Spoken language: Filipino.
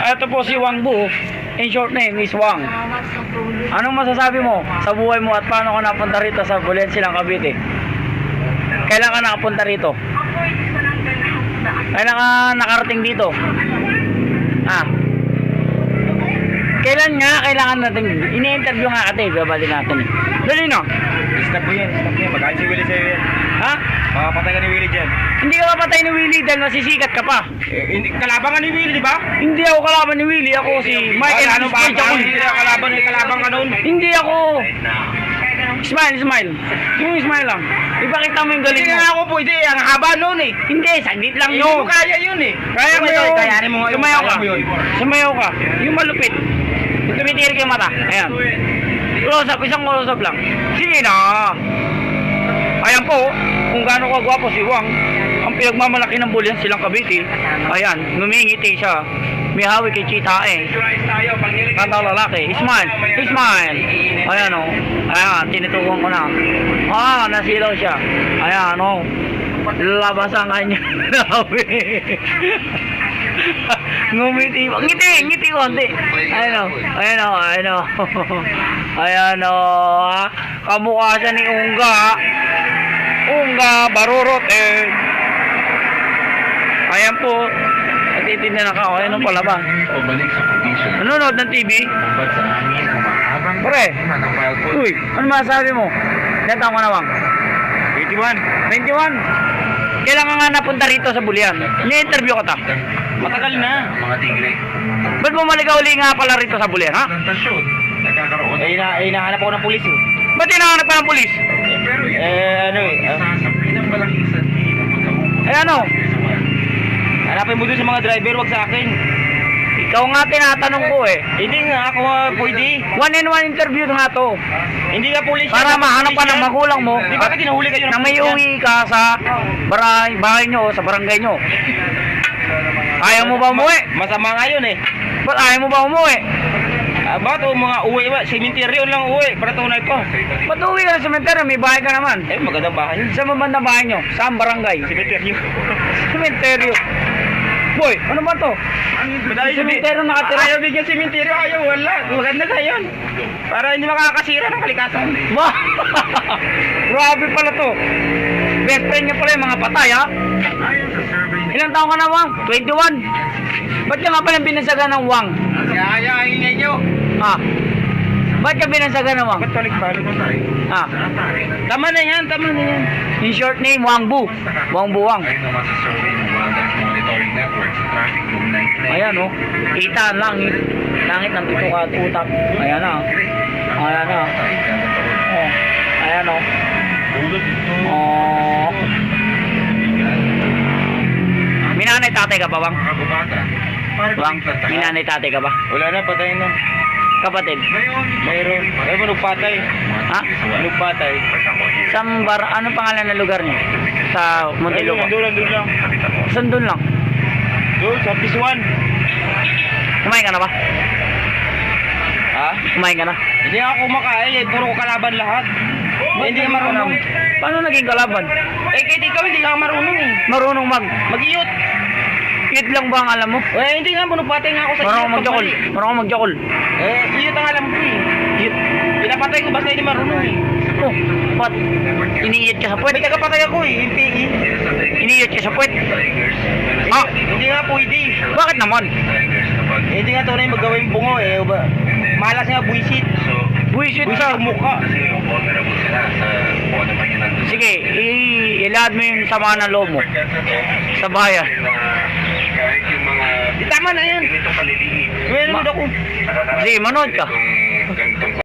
ito po si Wang Bu. In short name is Wang. Anong masasabi mo sa buhay mo at paano ka napunta rito sa Bulensilang, Cavite? Kailan ka nakapunta rito? Kailan ka nakarating dito? Kailan nga kailangan natin? Ini-interview nga ate, babalik natin eh. Dali na. Stop mo yan. Magkain si Willie sa'yo yan. Ha? Makapatay ka ni Willie dyan. Hindi ka mapatay ni Willie dahil masisikat ka pa. Kalaban ka ni Willie, di ba? Hindi ako kalaban ni Willie, ako si Michael. Ano ba? Hindi na kalaban ka noon. Hindi ako. Smile. Yung smile lang. Ipakita mo yung galing Hindi mo. nga ako pwede. Ang haba noon eh. Hindi, saglit lang Hindi mo yun. kaya yun eh. Kaya mo yun. Kayanin mo ngayon. Sumayaw ka. Kaya mo yun. Sumayaw ka. Yung malupit. Yung tumitirik yung mata. Ayan. Close up. Isang close up lang. Sige na. Ayan po. Kung gaano kagwapo si Wang. Ang pinagmamalaki ng Bulensilang, Cavite. Ayan. Ngumingiti siya. May hawig kay Chita eh. Kanta lalaki. Smile. Ayan o. Ayan. Tinitukan ko na. Nasilaw siya. Ayan o. Labas ang kanya. Ngumiti. Ngiti konti. Ayan o. Ayan o. Kamukha siya ni Ungga. Barurot eh. Ayan po. Natitindihan na ka. Ayan o pala ba? Pabalik sa probinsya. Nanonood ng TV? Kumbat sa amin, umahabang Pre. ng wildfire. Uy, ano masasabi mo? Ilan taon ka na, Wang? 21. Kailan ka nga napunta rito sa Bulian? Ni-interview ka ta. Matagal na. Mga tigre. Ba't bumalik ka uli nga pala rito sa Bulian, ha? Plantasyon. Nagkakaroon. Hinahanap ako ng pulis eh. Ba't hinahanap ka ng polis? Pero ito, ano eh. isa sa pinamalaking sanhi ng pagkaubos. Eh ano? Hanapin mo dun sa mga driver, wag sa akin. Ikaw nga tinatanong ko eh. Hindi nga ako pwede. One-on-one interview nga to. Hindi nga pulis. Para mahanap ka ng magulang mo. Di ba tinahuli kayo Na may pulis yan? uwi ka sa bahay nyo o sa barangay nyo. Ayaw mo ba umuwi? Masama nga yun eh. Ba't ayaw mo ba umuwi? Ba't mga uwi ba? Cemetery lang uwi. Para tunay pa. Ba't uwi ka sa sementeryo? May bahay ka naman. Eh, magandang bahay yun. Sa mabanda bahay nyo? Saan barangay? Cemetery. Sementeryo. Boy, ano ba to? Cemetery nakatira. Ayaw bigyan cemetery. Ayaw, wala. Maganda na yun. Para hindi makakasira ng kalikasan. Ba? Grabe pala to. Best friend niya pala yung mga patay, ha? Ayon sa survey na Ilang taon ka na, Wang? 21? Ba't ka nga pala binansagan ng Wang? Kaya ingay nyo. Ha? Ba't ka binansagan ng Wang? Ba't balik-balik mo tayo? Ha? sa atake ng Tama na yan. In short name, Wang Bu. Wang Buwang. ayon naman sa survey ng Wildlife Monitoring Network sa traffic noong 1990. Ayan, oh. Kita ang langit. Langit ng pito at utak. Ayan na. Ayan na. Oh. Ayan, oh. Oh. Minanay tatay ka pa, Wang? Mga bumata, para Wang, plantahan. minanay tatay ka ba? Wala na, patay na. Kapatid? Ngayon, Mayroon. Ay, manugpatay. Ha? Manugpatay. Ano pangalan ng lugar niyo? Sa Muntinlupa? Doon lang. Saan doon lang? Doon, sa Pisuan. Kumain ka na ba? Ha? Kumain ka na? Hindi ako kumakain. Puro ko kalaban lahat. Hindi ka marunong. Paano naging kalaban? Eh, kahit ikaw hindi ka marunong eh. Marunong Mag-iyot. iyot lang ba ang alam mo? Eh, hindi nga, manugpatay nga ako sa Marunong iyot. magjakol. Marunong magjakol. Eh, iyot ang alam ko eh. Iyot. Pinapatay ko basta hindi marunong eh. Oh, ba't? Iniiyot ka sa puwet? May tagapatay ako eh, yung PE. Iniiyot ka sa puwet? Ah, Hindi nga pwede. bakit naman? Eh, hindi nga tunay magawin bungo eh. Malas nga buwisit. Buwisit Buwisit ka. ang mukha. Kasi vulnerable sila sa kung ano man yun ang Sige, ilahad mo yung sama ng loob mo sa bayan. kahit yung mga Di tama na yan. ganito kaliliit. Meron ako. Sige, manood ka. Itong